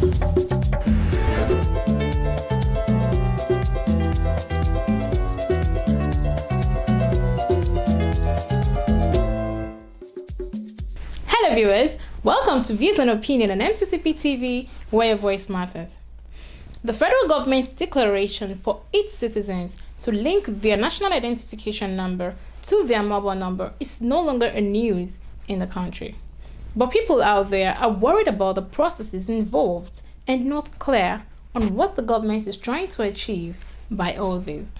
Hello viewers, welcome to Views and Opinion on MCCP TV, where your voice matters. The federal government's declaration for its citizens to link their national identification number to their mobile number is no longer a news in the country. But people out there are worried about the processes involved and not clear on what the government is trying to achieve by all this.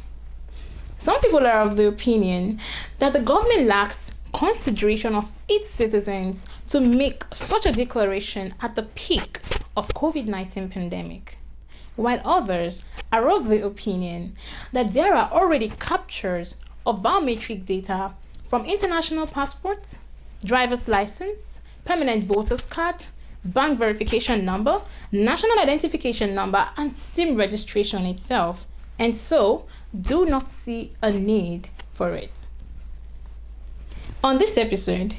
Some people are of the opinion that the government lacks consideration of its citizens to make such a declaration at the peak of COVID-19 pandemic, while others are of the opinion that there are already captures of biometric data from international passports, driver's license, permanent voter's card, bank verification number, national identification number, and SIM registration itself, and so do not see a need for it. On this episode,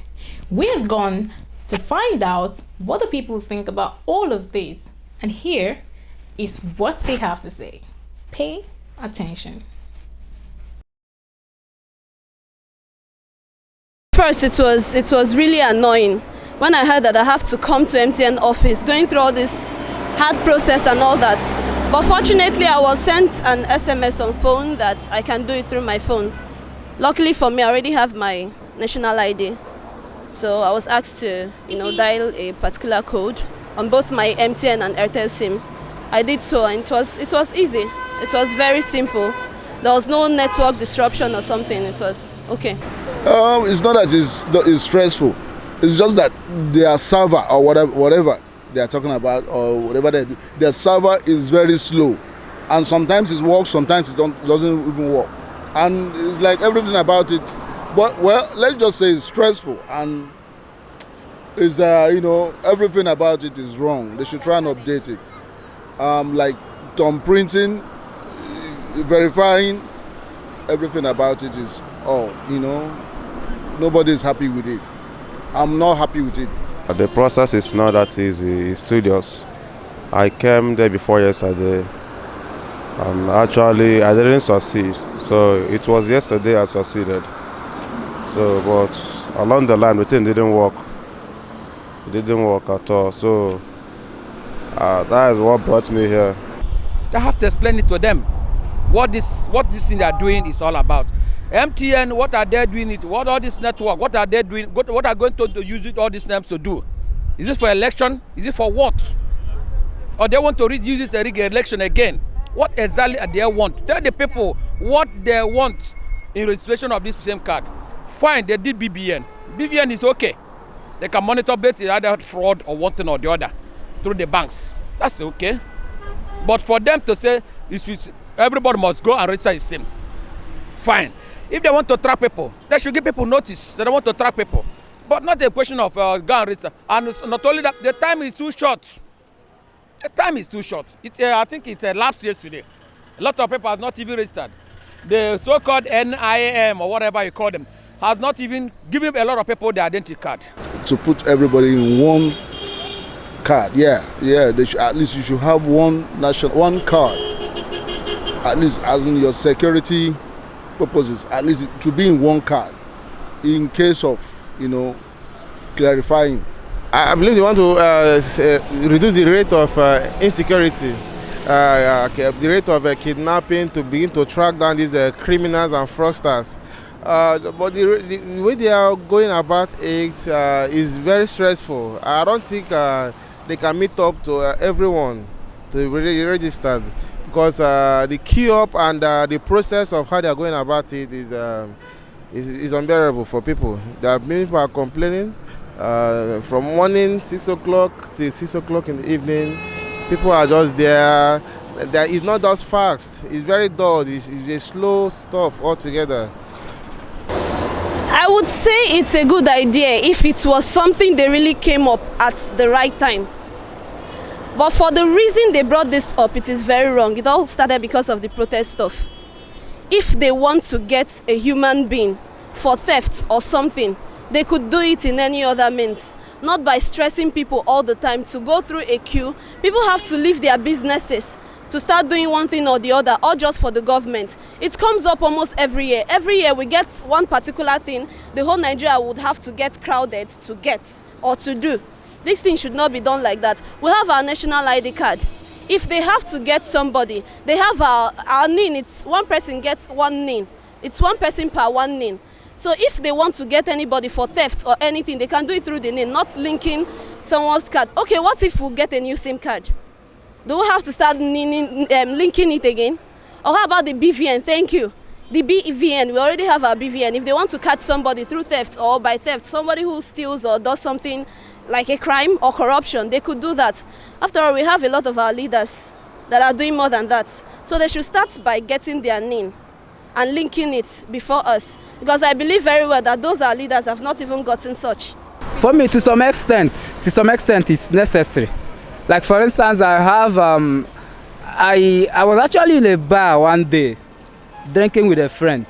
we have gone to find out what the people think about all of this, and here is what they have to say. Pay attention. First, it was really annoying when I heard that I have to come to MTN office, going through all this hard process and all that. But fortunately, I was sent an SMS on phone that I can do it through my phone. Luckily for me, I already have my national ID. So I was asked to, dial a particular code on both my MTN and Airtel SIM. I did so, and it was easy. It was very simple. There was no network disruption or something. It was okay. It's not that it's stressful. It's just that their server or whatever they are talking about or whatever they do, their server is very slow, and sometimes it works, sometimes it doesn't even work, and it's like everything about it. But well, let's just say it's stressful, and it's everything about it is wrong. They should try and update it. Like thumb printing, verifying, everything about it is nobody is happy with it. I'm not happy with it. The process is not that easy. It's studious. I came there before yesterday, and actually I didn't succeed. So it was yesterday I succeeded. So, but along the line, the thing didn't work. It didn't work at all. So that is what brought me here. I have to explain it to them what this thing they are doing is all about. MTN, what are they doing it? What all this network? What are they doing? What are going to use it all these names to do? Is this for election? Is it for what? Or they want to use this election again? What exactly do they want? Tell the people what they want in registration of this same card. Fine, they did BBN. BBN is okay. They can monitor both either fraud or one thing or the other through the banks. That's okay. But for them to say everybody must go and register his SIM, fine. If they want to track people, they should give people notice that they want to track people. But not a question of go and register. And not only that, the time is too short. The time is too short. I think it elapsed yesterday. A lot of people have not even registered. The so-called NIN or whatever you call them has not even given a lot of people their identity card. To put everybody in one card, they should, at least you should have one card. At least as in your security purposes, at least to be in one card in case of clarifying. I believe they want to reduce the rate of insecurity, the rate of kidnapping, to begin to track down these criminals and fraudsters. But the way they are going about it is very stressful. I don't think they can meet up to everyone to be registered, because the queue up and the process of how they are going about it is unbearable for people. Many people are complaining from morning 6 o'clock till 6 o'clock in the evening. People are just there. It's not that fast. It's very dull. It's a slow stuff altogether. I would say it's a good idea if it was something they really came up at the right time. But for the reason they brought this up, it is very wrong. It all started because of the protest stuff. If they want to get a human being for theft or something, they could do it in any other means. not by stressing people all the time to go through a queue. People have to leave their businesses to start doing one thing or the other, or just for the government. It comes up almost every year. Every year we get one particular thing the whole Nigeria would have to get crowded to get or to do. This thing should not be done like that. We have our national ID card. If they have to get somebody, they have our NIN. It's one person gets one NIN. It's one person per one NIN. So if they want to get anybody for theft or anything, they can do it through the NIN, not linking someone's card. Okay, what if we get a new SIM card? Do we have to start linking it again? Or how about the BVN? Thank you. The BVN, we already have our BVN. If they want to catch somebody through theft or by theft, somebody who steals or does something like a crime or corruption, they could do that. After all, we have a lot of our leaders that are doing more than that. So they should start by getting their NIN and linking it before us. Because I believe very well that those our leaders have not even gotten such. For me, to some extent, it's necessary. Like for instance, I have, I was actually in a bar one day, drinking with a friend.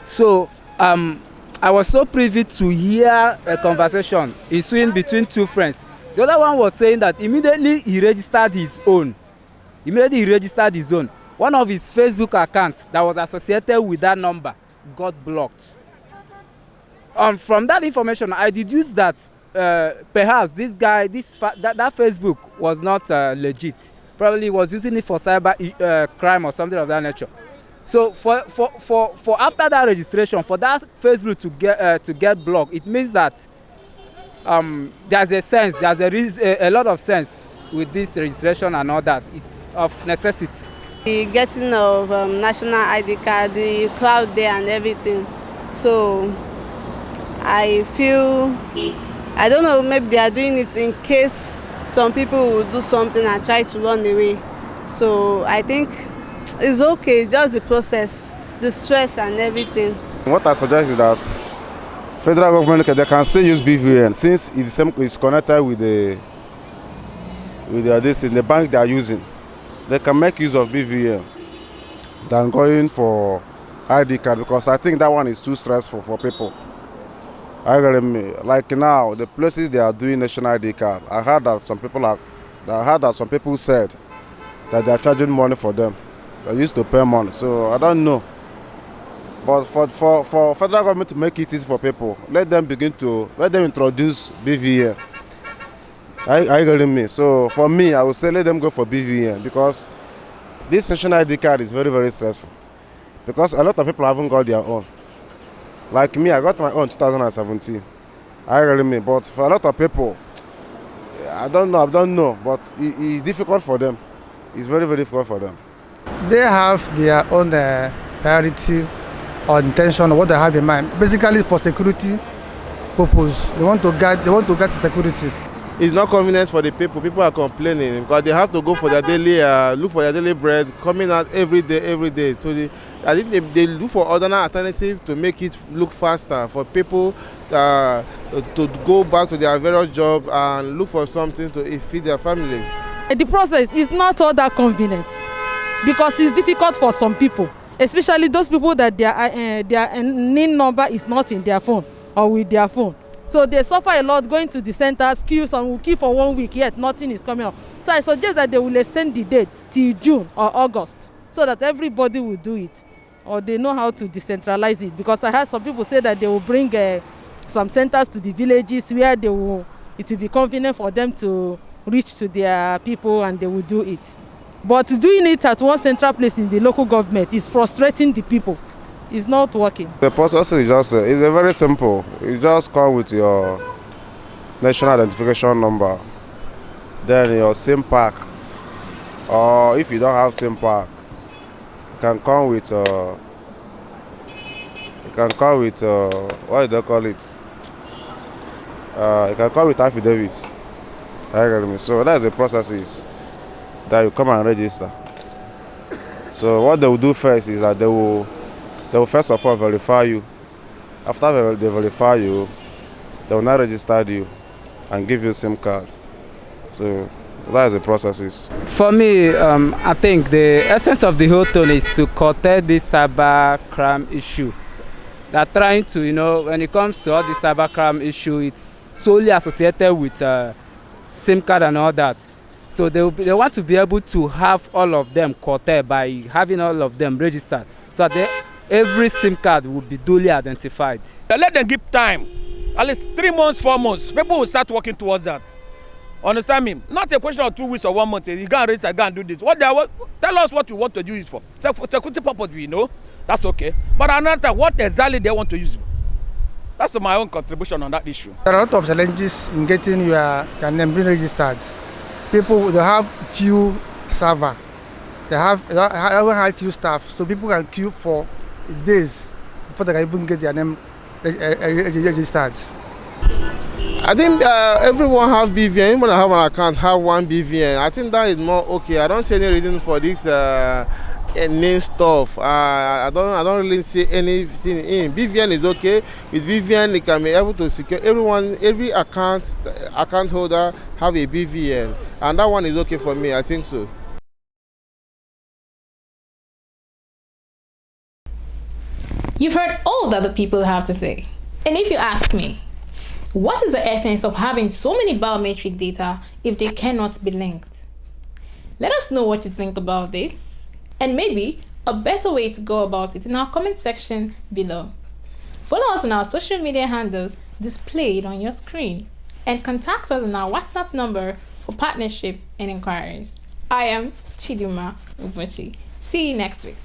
So I was so privy to hear a conversation ensuing between two friends. The other one was saying that immediately he registered his own. One of his Facebook accounts that was associated with that number got blocked. From that information, I deduced that perhaps this guy, that Facebook was not legit. Probably was using it for cyber crime or something of that nature. So for after that registration, for that Facebook to get blocked, it means that there's a lot of sense with this registration and all that. It's of necessity. The getting of national ID card, the cloud there and everything. So I feel, I don't know, maybe they are doing it in case some people will do something and try to run away. So I think it's okay, it's just the process, the stress and everything. What I suggest is that federal government, they can still use BVN since it's connected with the bank they are using. They can make use of BVN than going for ID card, because I think that one is too stressful for people. I agree with me. Like now, the places they are doing national ID card, I heard that some people said that they are charging money for them. They used to pay money, so I don't know. But for federal government to make it easy for people, let them introduce BVN. I agree with me. So for me, I would say let them go for BVN, because this national ID card is very, very stressful. Because a lot of people haven't got their own. Like me, I got my own 2017. I agree with me. But for a lot of people, I don't know. But it's difficult for them. It's very, very difficult for them. They have their own priority or intention of what they have in mind. Basically, for security purpose, they want to get security. It's not convenient for the people. People are complaining because they have to go for their daily, look for their daily bread, coming out every day. So I think they look for other alternative to make it look faster for people to go back to their various job and look for something to feed their families. The process is not all that convenient because it's difficult for some people, especially those people that their NIN number is not in their phone or with their phone. So they suffer a lot going to the centers, queue, some will queue for 1 week, yet nothing is coming up. So I suggest that they will extend the date till June or August so that everybody will do it, or they know how to decentralize it. Because I heard some people say that they will bring some centers to the villages where it will be convenient for them to reach to their people, and they will do it. But doing it at one central place in the local government is frustrating the people. It's not working. The process is just it's very simple. You just come with your national identification number, then your SIM pack, or if you don't have SIM pack, you can come with what do they call it? You can come with affidavits. So that's the process is that you come and register. So what they will do first is that they will first of all verify you. After they verify you, they will now register you and give you a SIM card. So that is the process is. For me, I think the essence of the whole thing is to curtail this cyber crime issue. They're trying to, when it comes to all the cyber crime issue, it's solely associated with SIM card and all that. So they want to be able to have all of them quoted by having all of them registered, so that every SIM card will be duly identified. Let them give time, at least 3 months, 4 months. People will start working towards that. Understand me? Not a question of 2 weeks or 1 month. You can't register, you can't do this. Tell us what you want to use it for. So for security purpose, we know. That's okay. But another time, what exactly they want to use it for? That's my own contribution on that issue. There are a lot of challenges in getting your name being registered. People, they have few server, they don't have few staff, so people can queue for days before they can even get their name registered. I think everyone have BVN. Even I have an account, have one BVN. I think that is more okay. I don't see any reason for this NIN stuff. I don't really see anything in. BVN is okay. With BVN, it can be able to secure everyone. Every account holder have a BVN, and that one is okay for me. I think so. You've heard all that the people have to say. And if you ask me, what is the essence of having so many biometric data if they cannot be linked? Let us know what you think about this, and maybe a better way to go about it in our comment section below. Follow us on our social media handles displayed on your screen, and contact us on our WhatsApp number for partnership and inquiries. I am Chidima Ubochi. See you next week.